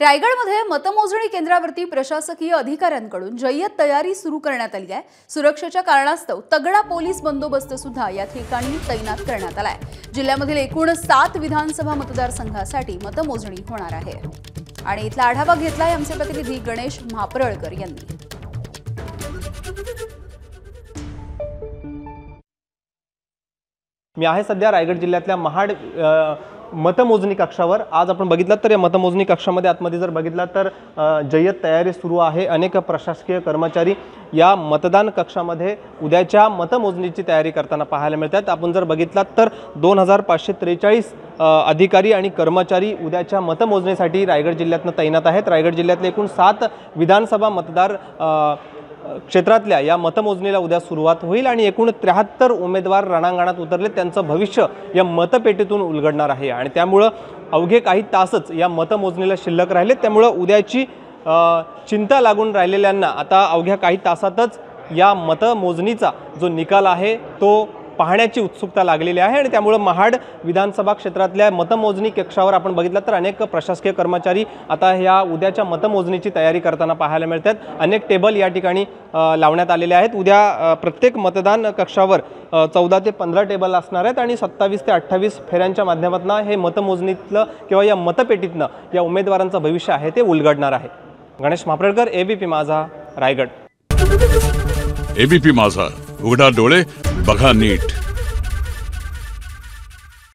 रायगडमध्ये मतमोजणी केंद्रावरती प्रशासकीय अधिकाऱ्यांकडून जय्यत तयारी सुरू करण्यात आली आहे। सुरक्षेच्या कारणास्तव तगडा पोलीस बंदोबस्त सुद्धा या ठिकाणी तैनात करण्यात आलाय। जिल्ह्यामधील एकूण 7 विधानसभा मतदारसंघासाठी मतमोजणी होणार आहे आणि इथला आढावा घेतलाय आमचे प्रतिनिधी गणेश म्हापरळकर यांनी। मी आहे सध्या रायगड जिल्ह्यातल्या महाड मतमोजणी कक्षावर। आज आपण बघितलं तर या मतमोजणी कक्षामध्ये आतमध्ये जर बघितलं तर जय्यत तयारी सुरू आहे। अनेक प्रशासकीय कर्मचारी या मतदान कक्षामध्ये उद्याच्या मतमोजणीची तयारी करताना पाहायला मिळतात। आपण जर बघितलं तर 2543 अधिकारी आणि कर्मचारी उद्याच्या मतमोजणीसाठी रायगड जिल्ह्यातून तैनात आहेत। रायगड जिल्ह्यातले एकूण 7 विधानसभा मतदार क्षेत्रातल्या या मतमोजणीला उद्या सुरुवात होईल आणि एकूण 73 उमेदवार रणांगणात उतरले। त्यांचं भविष्य या मतपेटीतून उलगडणार आहे आणि त्यामुळे अवघे काही तासच या मतमोजणीला शिल्लक राहिले। त्यामुळे उद्याची चिंता लागून राहिलेल्यांना आता अवघ्या काही तासातच या मतमोजणीचा जो निकाल आहे तो पाहण्याची उत्सुकता लागलेली आहे आणि त्यामुळे महाड विधानसभा क्षेत्रातल्या मतमोजणी कक्षावर आपण बघितलं तर अनेक प्रशासकीय कर्मचारी आता या उद्याच्या मतमोजणीची तयारी करताना पाहायला मिळतात। अनेक टेबल या ठिकाणी लावण्यात आलेले आहेत। उद्या प्रत्येक मतदान कक्षावर 14 ते 15 टेबल असणार आहेत आणि 27 ते 28 फेऱ्यांच्या माध्यमातून हे मतमोजणीतलं किंवा या मतपेटीतनं या उमेदवारांचं भविष्य आहे ते उलगडणार आहे। गणेश म्हापरळकर, एबीपी माझा, रायगड। एबीपी माझा, उघडा डोळे बघा नीट।